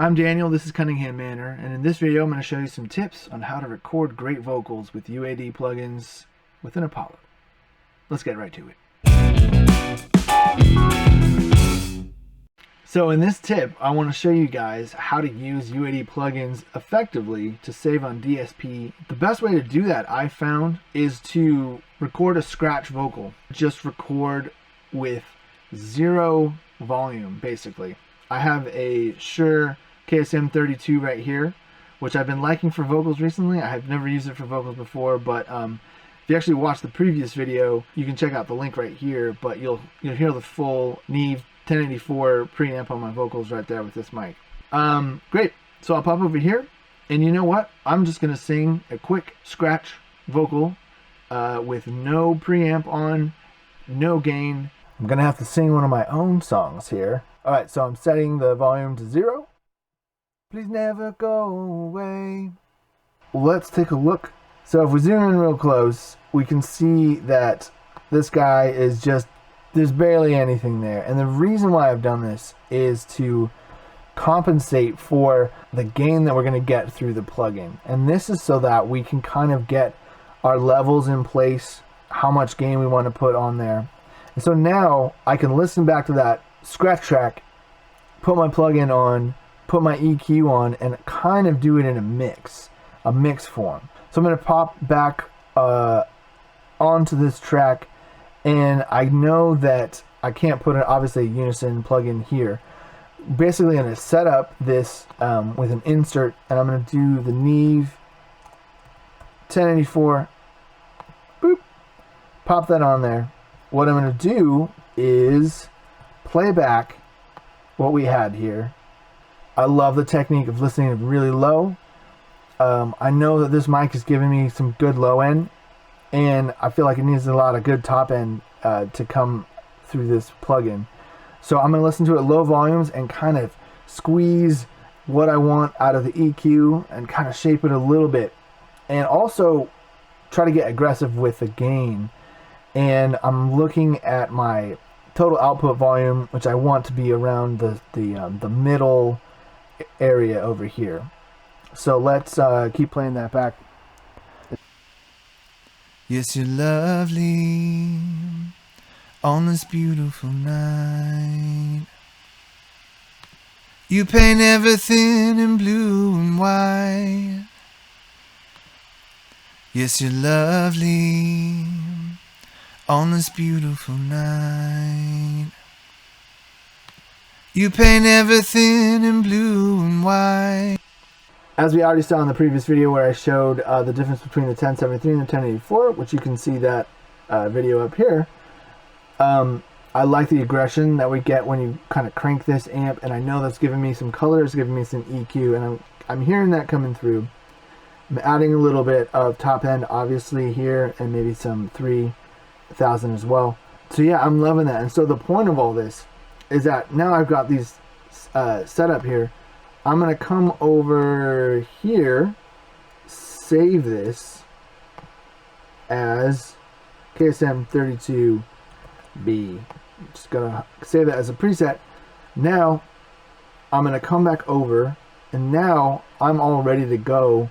I'm Daniel, this is Cunningham Manor, and in this video I'm going to show you some tips on how to record great vocals with UAD plugins within Apollo. Let's get right to it. So in this tip, I want to show you guys how to use UAD plugins effectively to save on DSP. The best way to do that, I found, is to record a scratch vocal. Just record with zero volume, basically. I have a Shure KSM32 right here, which I've been liking for vocals recently. I have never used it for vocals before, but if you actually watch the previous video, you can check out the link right here, but you'll hear the full Neve 1084 preamp on my vocals right there with this mic. Great, so I'll pop over here, and you know what? I'm just gonna sing a quick scratch vocal with no preamp on, no gain. I'm gonna have to sing one of my own songs here. All right, so I'm setting the volume to 0. Please never go away. Let's take a look. So if we zoom in real close, we can see that this guy is just, there's barely anything there. And the reason why I've done this is to compensate for the gain that we're going to get through the plugin. And this is so that we can kind of get our levels in place, how much gain we want to put on there. And so now I can listen back to that scratch track, put my plugin on, put my EQ on, and kind of do it in a mix form. So I'm going to pop back onto this track, and I know that I can't put obviously a unison plugin here. Basically I'm going to set up this with an insert, and I'm going to do the Neve 1084, boop, pop that on there. What I'm going to do is play back what we had here. I love the technique of listening really low. I know that this mic is giving me some good low end, and I feel like it needs a lot of good top end to come through this plugin. So I'm going to listen to it at low volumes and kind of squeeze what I want out of the EQ and kind of shape it a little bit, and also try to get aggressive with the gain. And I'm looking at my total output volume, which I want to be around the middle area over here. So let's keep playing that back. Yes, you're lovely on this beautiful night. You paint everything in blue and white. Yes, you're lovely on this beautiful night. You paint everything in blue and white. As we already saw in the previous video where I showed the difference between the 1073 and the 1084, which you can see that video up here, I like the aggression that we get when you kind of crank this amp, and I know that's giving me some color, it's giving me some EQ, and I'm hearing that coming through. I'm adding a little bit of top end obviously here, and maybe some 3000 as well. So yeah, I'm loving that. And so the point of all this is that now I've got these set up here. I'm going to come over here, save this as KSM32B. I'm just going to save that as a preset. Now I'm going to come back over, and now I'm all ready to go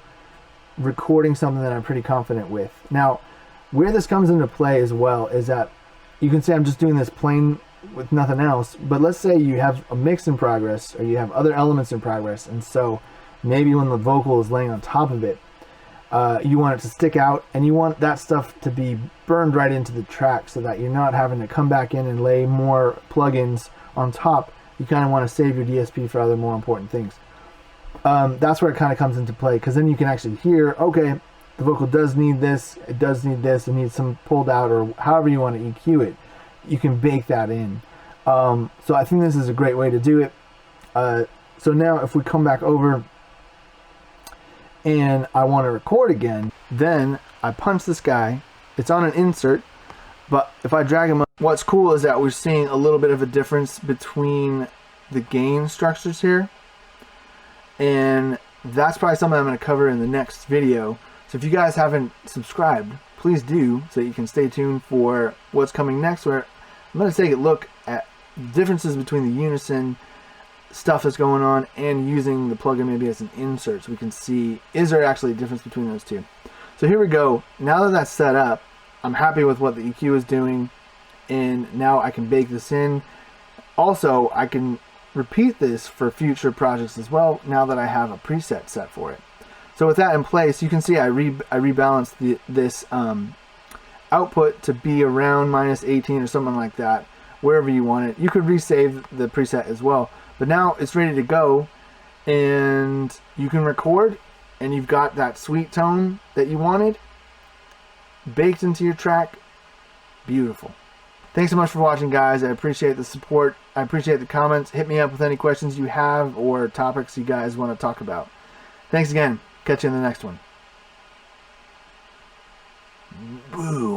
recording something that I'm pretty confident with. Now where this comes into play as well is that you can say I'm just doing this plain with nothing else, but let's say you have a mix in progress, or you have other elements in progress, and so maybe when the vocal is laying on top of it, you want it to stick out, and you want that stuff to be burned right into the track so that you're not having to come back in and lay more plugins on top. You kind of want to save your DSP for other more important things. That's where it kind of comes into play, because then you can actually hear, okay, the vocal does need this, it does need this, it needs some pulled out, or however you want to EQ it. You can bake that in. So I think this is a great way to do it. So now if we come back over and I want to record again, then I punch this guy. It's on an insert, but if I drag him up, what's cool is that we're seeing a little bit of a difference between the gain structures here, and that's probably something I'm going to cover in the next video. So if you guys haven't subscribed, please do, so you can stay tuned for what's coming next, where I'm going to take a look at differences between the unison stuff that's going on and using the plugin maybe as an insert so we can see, is there actually a difference between those two? So here we go. Now that that's set up, I'm happy with what the EQ is doing, and now I can bake this in. Also, I can repeat this for future projects as well now that I have a preset set for it. So with that in place, you can see I rebalanced this output to be around -18 or something like that, wherever you want it. You could resave the preset as well. But now it's ready to go, and you can record, and you've got that sweet tone that you wanted baked into your track. Beautiful. Thanks so much for watching, guys. I appreciate the support. I appreciate the comments. Hit me up with any questions you have or topics you guys want to talk about. Thanks again. Catch you in the next one. Boo.